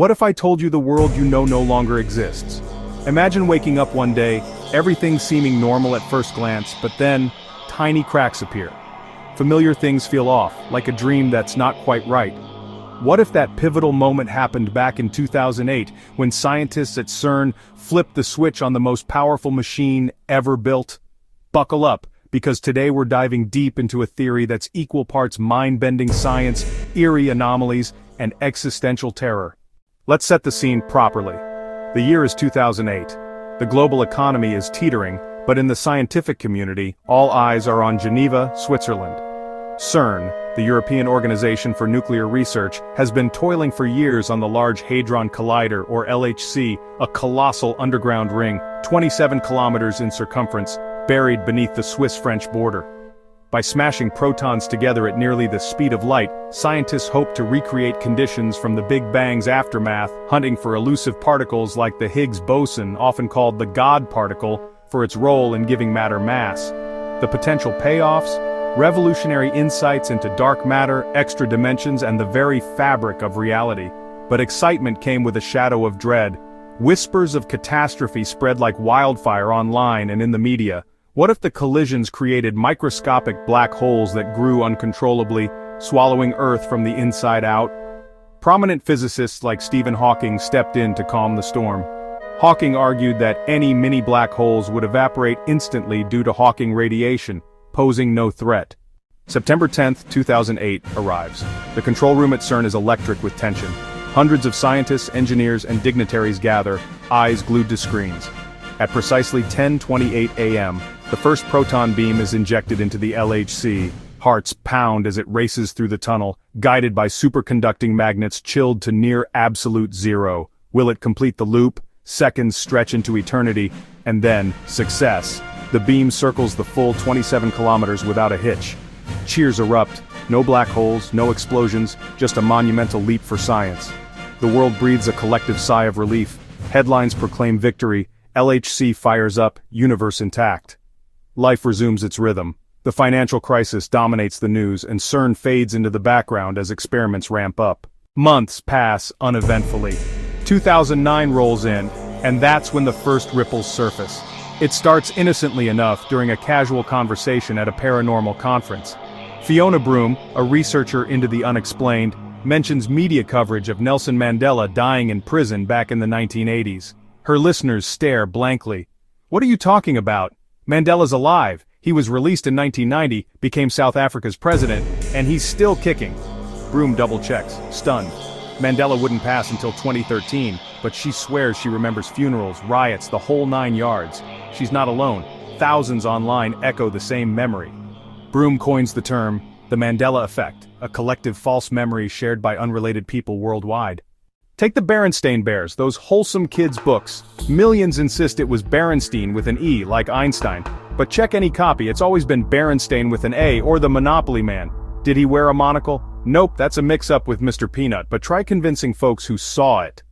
What if I told you the world you know no longer exists? Imagine waking up one day, everything seeming normal at first glance, but then, tiny cracks appear. Familiar things feel off, like a dream that's not quite right. What if that pivotal moment happened back in 2008, when scientists at CERN flipped the switch on the most powerful machine ever built? Buckle up, because today we're diving deep into a theory that's equal parts mind-bending science, eerie anomalies, and existential terror. Let's set the scene properly. The year is 2008. The global economy is teetering, but in the scientific community, all eyes are on Geneva, Switzerland. CERN, the European Organization for Nuclear Research, has been toiling for years on the Large Hadron Collider, or LHC, a colossal underground ring, 27 kilometers in circumference, buried beneath the Swiss-French border. By smashing protons together at nearly the speed of light, scientists hope to recreate conditions from the Big Bang's aftermath, hunting for elusive particles like the Higgs boson, often called the God particle, for its role in giving matter mass. The potential payoffs? Revolutionary insights into dark matter, extra dimensions, and the very fabric of reality. But excitement came with a shadow of dread. Whispers of catastrophe spread like wildfire online and in the media. What if the collisions created microscopic black holes that grew uncontrollably, swallowing Earth from the inside out? Prominent physicists like Stephen Hawking stepped in to calm the storm. Hawking argued that any mini black holes would evaporate instantly due to Hawking radiation, posing no threat. September 10, 2008 arrives. The control room at CERN is electric with tension. Hundreds of scientists, engineers, and dignitaries gather, eyes glued to screens. At precisely 10:28 a.m., the first proton beam is injected into the LHC. Hearts pound as it races through the tunnel, guided by superconducting magnets chilled to near absolute zero. Will it complete the loop? Seconds stretch into eternity, and then, success. The beam circles the full 27 kilometers without a hitch. Cheers erupt, no black holes, no explosions, just a monumental leap for science. The world breathes a collective sigh of relief. Headlines proclaim victory, LHC fires up, universe intact. Life resumes its rhythm. The financial crisis dominates the news, and CERN fades into the background as experiments ramp up. Months pass uneventfully. 2009 rolls in, and that's when the first ripples surface. It starts innocently enough during a casual conversation at a paranormal conference. Fiona Broom, a researcher into the unexplained, mentions media coverage of Nelson Mandela dying in prison back in the 1980s. Her listeners stare blankly. What are you talking about? Mandela's alive. He was released in 1990, became South Africa's president, and he's still kicking. Broom double-checks, stunned. Mandela wouldn't pass until 2013, but she swears she remembers funerals, riots, the whole 9 yards. She's not alone. Thousands online echo the same memory. Broom coins the term, the Mandela Effect, a collective false memory shared by unrelated people worldwide. Take the Berenstain Bears, those wholesome kids' books. Millions insist it was Berenstain with an E, like Einstein. But check any copy, it's always been Berenstain with an A, or the Monopoly Man. Did he wear a monocle? Nope, that's a mix-up with Mr. Peanut, but try convincing folks who saw it.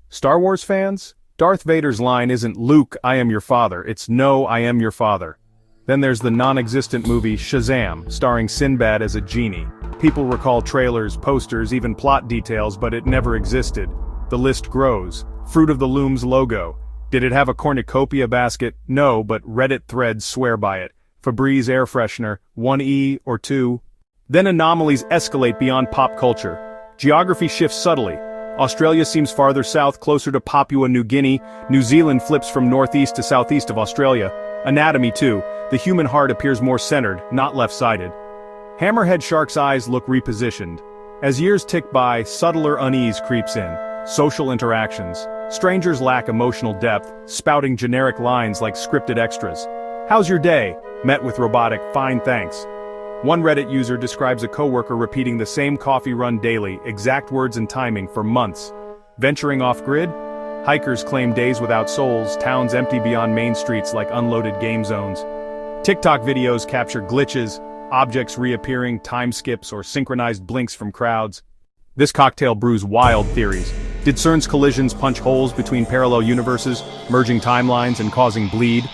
Star Wars fans? Darth Vader's line isn't Luke, I am your father, it's no, I am your father. Then there's the non-existent movie Shazam, starring Sinbad as a genie. People recall trailers, posters, even plot details, but it never existed. The list grows. Fruit of the Loom's logo. Did it have a cornucopia basket? No, but Reddit threads swear by it. Febreze air freshener, 1E or 2. Then anomalies escalate beyond pop culture. Geography shifts subtly. Australia seems farther south, closer to Papua New Guinea. New Zealand flips from northeast to southeast of Australia. Anatomy too. The human heart appears more centered, not left-sided. Hammerhead shark's eyes look repositioned. As years tick by, subtler unease creeps in. Social interactions. Strangers lack emotional depth, spouting generic lines like scripted extras. How's your day? Met with robotic, fine thanks. One Reddit user describes a coworker repeating the same coffee run daily, exact words and timing for months. Venturing off-grid? Hikers claim days without souls, towns empty beyond main streets like unloaded game zones. TikTok videos capture glitches, objects reappearing, time skips, or synchronized blinks from crowds. This cocktail brews wild theories. Did CERN's collisions punch holes between parallel universes, merging timelines and causing bleed?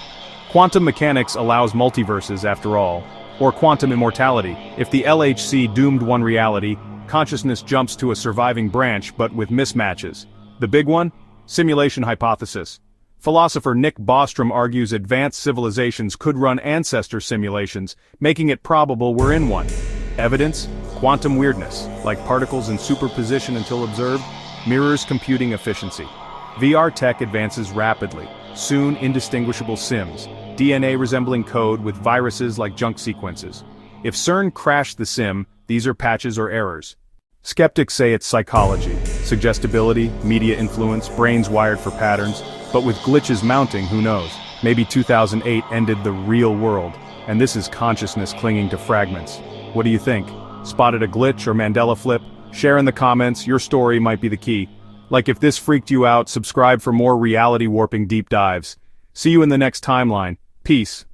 Quantum mechanics allows multiverses, after all. Or quantum immortality. If the LHC doomed one reality, consciousness jumps to a surviving branch but with mismatches. The big one? Simulation hypothesis. Philosopher Nick Bostrom argues advanced civilizations could run ancestor simulations, making it probable we're in one. Evidence? Quantum weirdness, like particles in superposition until observed, mirrors computing efficiency. VR tech advances rapidly, soon indistinguishable sims, DNA resembling code with viruses like junk sequences. If CERN crashed the sim, these are patches or errors. Skeptics say it's psychology, suggestibility, media influence, brains wired for patterns, but with glitches mounting, who knows? Maybe 2008 ended the real world, and this is consciousness clinging to fragments. What do you think? Spotted a glitch or Mandela flip? Share in the comments, your story might be the key. Like if this freaked you out, subscribe for more reality warping deep dives. See you in the next timeline. Peace.